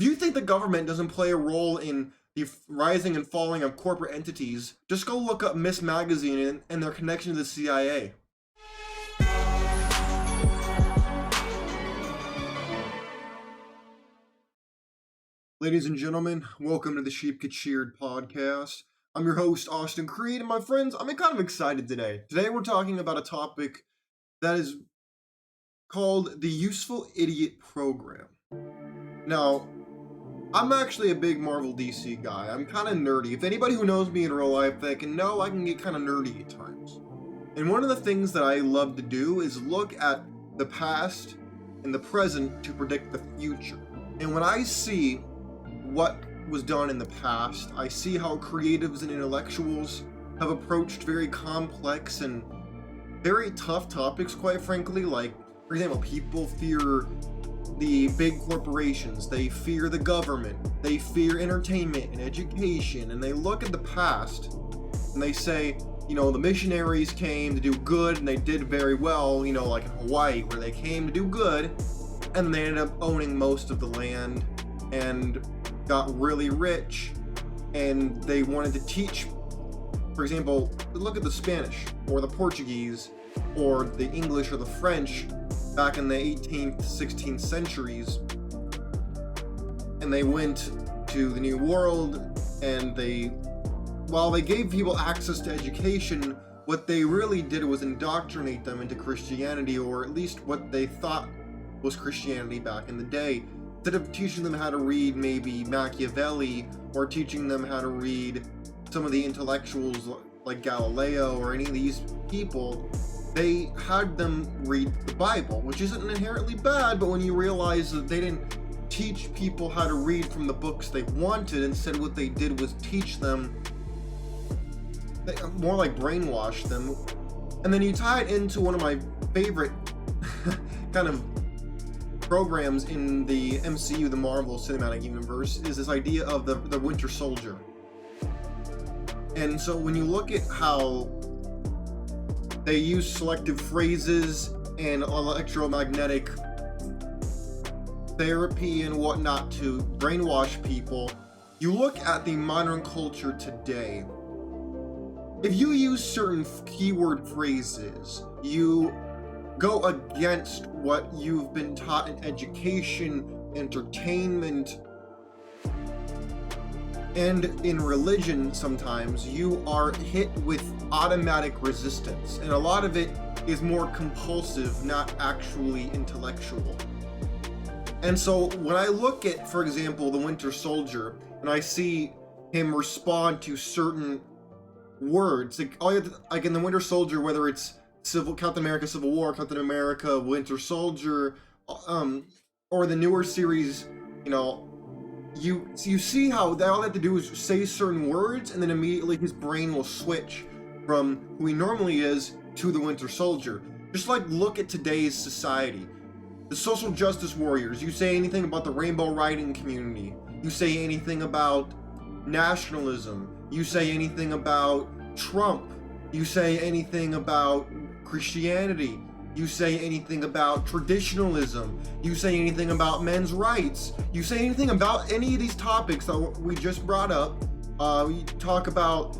If you think the government doesn't play a role in the rising and falling of corporate entities, just go look up Miss Magazine and their connection to the CIA. Ladies and gentlemen, welcome to the Sheep Get Sheared podcast. I'm your host, Austin Creed, and my friends, I'm kind of excited today. Today we're talking about a topic that is called the Useful Idiot Program. Now, I'm actually a big Marvel DC guy. I'm kind of nerdy. If anybody who knows me in real life, they can know I can get kind of nerdy at times. And one of the things that I love to do is look at the past and the present to predict the future. And when I see what was done in the past, I see how creatives and intellectuals have approached very complex and very tough topics, quite frankly. Like, for example, people fear the big corporations, they fear the government, they fear entertainment and education, and they look at the past and they say, you know, the missionaries came to do good and they did very well, you know, like in Hawaii, where they came to do good and they ended up owning most of the land and got really rich, and they wanted to teach, for example, look at the Spanish or the Portuguese or the English or the French back in the 18th, 16th centuries, and they went to the New World, and while they gave people access to education, what they really did was indoctrinate them into Christianity, or at least what they thought was Christianity back in the day. Instead of teaching them how to read maybe Machiavelli, or teaching them how to read some of the intellectuals like Galileo or any of these people, they had them read the Bible, which isn't inherently bad, but when you realize that they didn't teach people how to read from the books they wanted, instead what they did was teach them, more like brainwash them. And then you tie it into one of my favorite kind of programs in the MCU, the Marvel Cinematic Universe, is this idea of the Winter Soldier. And so when you look at how they use selective phrases and electromagnetic therapy and whatnot to brainwash people, you look at the modern culture today. If you use certain keyword phrases, you go against what you've been taught in education, entertainment, and in religion. Sometimes you are hit with automatic resistance, and a lot of it is more compulsive, not actually intellectual. And so when I look at, for example, the Winter Soldier, and I see him respond to certain words, like in the Winter Soldier, whether it's Captain America Civil War, Captain America Winter Soldier, or the newer series, you know, you see how all they have to do is say certain words, and then immediately his brain will switch from who he normally is to the Winter Soldier. Just like, look at today's society. The social justice warriors, you say anything about the rainbow riding community, you say anything about nationalism, you say anything about Trump, you say anything about Christianity, you say anything about traditionalism, you say anything about men's rights, you say anything about any of these topics that we just brought up. We talk about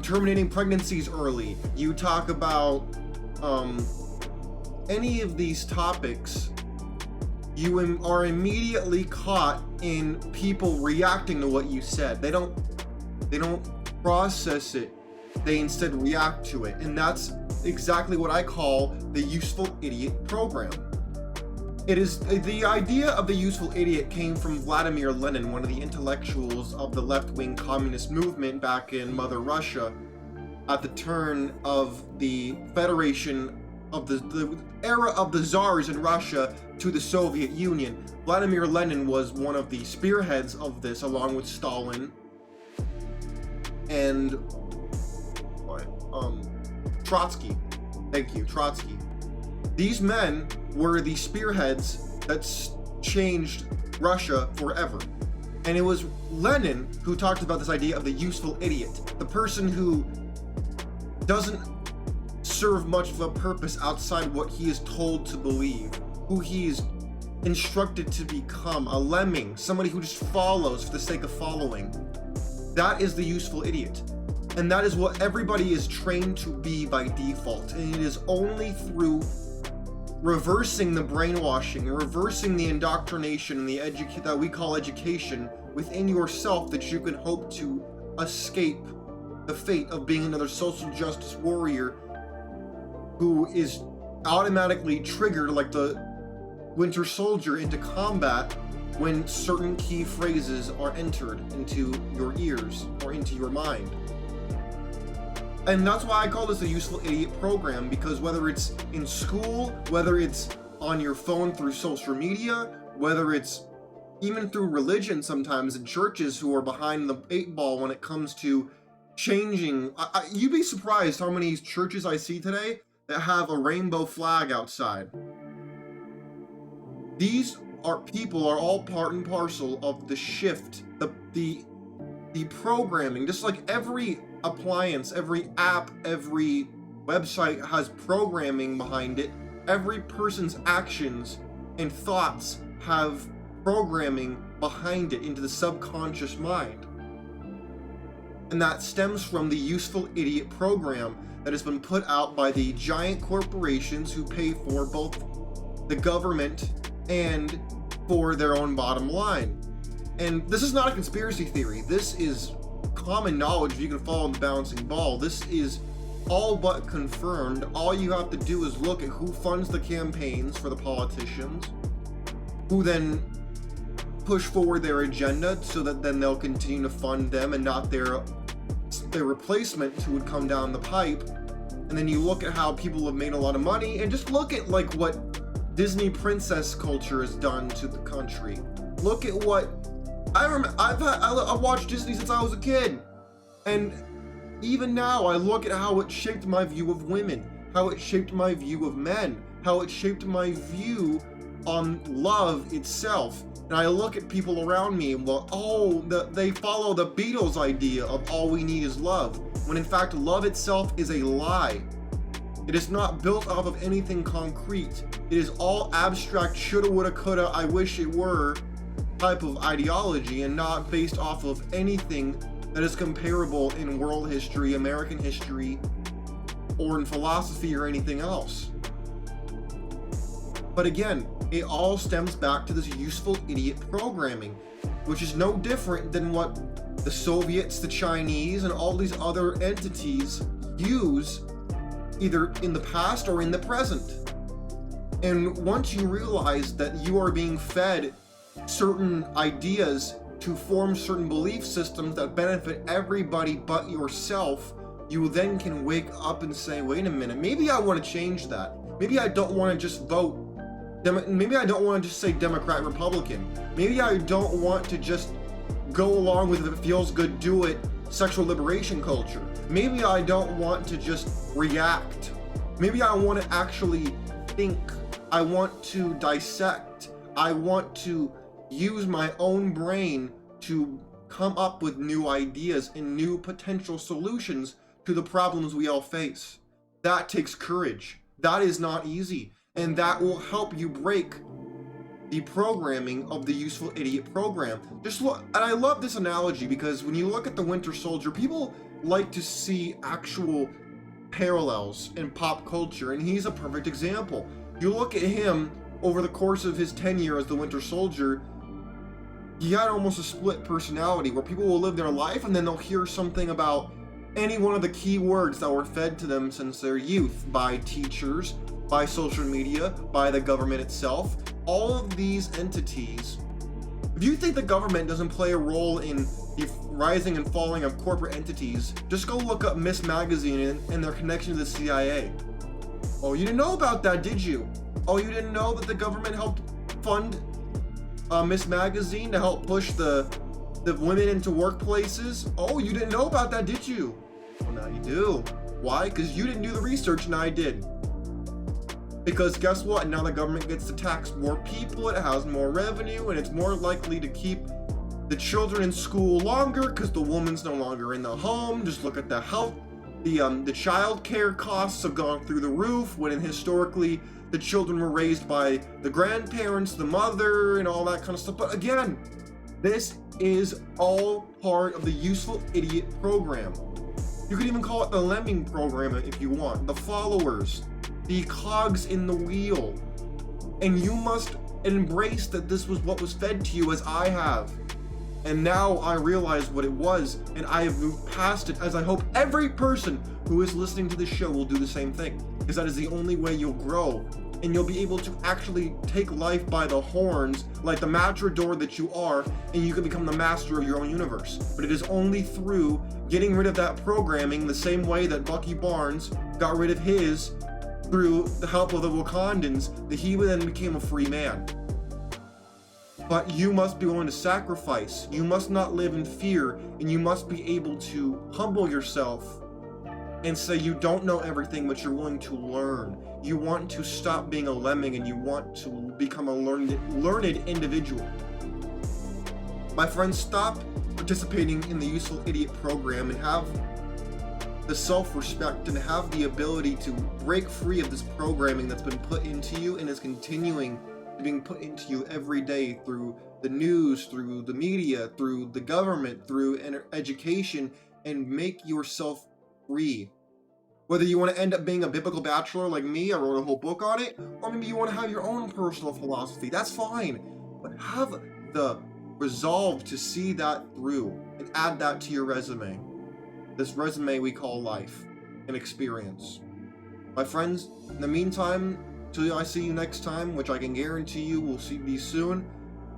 terminating pregnancies early, you talk about any of these topics, you are immediately caught in people reacting to what you said. They don't process it, they instead react to it. And that's exactly what I call the Useful Idiot Program. It is the idea of the useful idiot came from Vladimir Lenin, one of the intellectuals of the left-wing communist movement back in Mother Russia at the turn of the Federation of the era of the Tsars in Russia to the Soviet Union. Vladimir Lenin was one of the spearheads of this, along with Stalin and Trotsky. Thank you, Trotsky. These men were the spearheads that changed Russia forever. And it was Lenin who talked about this idea of the useful idiot, the person who doesn't serve much of a purpose outside what he is told to believe, who he's instructed to become a lemming, somebody who just follows for the sake of following. That is the useful idiot. And that is what everybody is trained to be by default. And it is only through reversing the brainwashing, reversing the indoctrination and the that we call education within yourself that you can hope to escape the fate of being another social justice warrior who is automatically triggered like the Winter Soldier into combat when certain key phrases are entered into your ears or into your mind. And that's why I call this a useful idiot program, because whether it's in school, whether it's on your phone through social media, whether it's even through religion sometimes in churches who are behind the 8 ball when it comes to changing. You'd be surprised how many churches I see today that have a rainbow flag outside. These people are all part and parcel of the shift, the programming. Just like every appliance, every app, every website has programming behind it, every person's actions and thoughts have programming behind it into the subconscious mind. And that stems from the useful idiot program that has been put out by the giant corporations who pay for both the government and for their own bottom line. And this is not a conspiracy theory. This is common knowledge. If you can follow the bouncing ball, this is all but confirmed. All you have to do is look at who funds the campaigns for the politicians, who then push forward their agenda so that then they'll continue to fund them and not their replacement who would come down the pipe. And then you look at how people have made a lot of money, and just look at like what Disney princess culture has done to the country. Look at what I've watched Disney since I was a kid, and even now I look at how it shaped my view of women, how it shaped my view of men, how it shaped my view on love itself. And I look at people around me and they follow the Beatles idea of all we need is love, when in fact love itself is a lie. It is not built off of anything concrete. It is all abstract, shoulda, woulda, coulda, I wish it were type of ideology, and not based off of anything that is comparable in world history, American history, or in philosophy or anything else. But again, it all stems back to this useful idiot programming, which is no different than what the Soviets, the Chinese, and all these other entities use either in the past or in the present. And once you realize that you are being fed certain ideas to form certain belief systems that benefit everybody but yourself, you then can wake up and say, wait a minute, maybe I want to change that. Maybe I don't want to just vote. Maybe I don't want to just say Democrat, Republican. Maybe I don't want to just go along with if it feels good, do it, sexual liberation culture. Maybe I don't want to just react. Maybe I want to actually think. I want to dissect. I want to use my own brain to come up with new ideas and new potential solutions to the problems we all face. That takes courage. That is not easy. And that will help you break the programming of the useful idiot program. Just look, and I love this analogy because when you look at the Winter Soldier, people like to see actual parallels in pop culture, and he's a perfect example. You look at him over the course of his tenure as the Winter Soldier, he had almost a split personality where people will live their life and then they'll hear something about any one of the key words that were fed to them since their youth by teachers, by social media, by the government itself. All of these entities, if you think the government doesn't play a role in the rising and falling of corporate entities, just go look up Miss Magazine and their connection to the CIA. Oh, you didn't know about that, did you? Oh, you didn't know that the government helped fund Miss Magazine to help push the women into workplaces? Oh, you didn't know about that, did you? Well, now you do. Why? Because you didn't do the research and I did. Because guess what? Now the government gets to tax more people, it has more revenue, and it's more likely to keep the children in school longer because the woman's no longer in the home. Just look at the health. The child care costs have gone through the roof, when historically the children were raised by the grandparents, the mother, and all that kind of stuff. But again, this is all part of the useful idiot program. You could even call it the lemming program if you want. The followers, the cogs in the wheel. And you must embrace that this was what was fed to you, as I have. And now I realize what it was, and I have moved past it, as I hope every person who is listening to this show will do the same thing, because that is the only way you'll grow, and you'll be able to actually take life by the horns like the matador that you are, and you can become the master of your own universe. But it is only through getting rid of that programming, the same way that Bucky Barnes got rid of his through the help of the Wakandans, that he then became a free man. But you must be willing to sacrifice. You must not live in fear, and you must be able to humble yourself and say you don't know everything, but you're willing to learn. You want to stop being a lemming, and you want to become a learned individual. My friends, stop participating in the useful idiot program and have the self-respect and have the ability to break free of this programming that's been put into you and is continuing being put into you every day through the news, through the media, through the government, through education, and make yourself free. Whether you want to end up being a biblical bachelor like me, I wrote a whole book on it, or maybe you want to have your own personal philosophy, that's fine. But have the resolve to see that through and add that to your resume. This resume we call life and experience. My friends, in the meantime, till I see you next time, which I can guarantee you will be soon,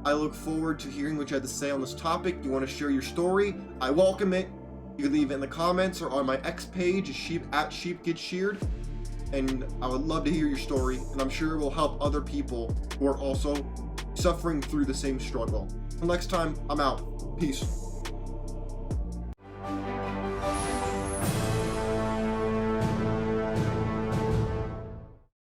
I look forward to hearing what you have to say on this topic. You want to share your story? I welcome it. You can leave it in the comments or on my X page, @sheepgetsheared, and I would love to hear your story, and I'm sure it will help other people who are also suffering through the same struggle. Until next time, I'm out. Peace.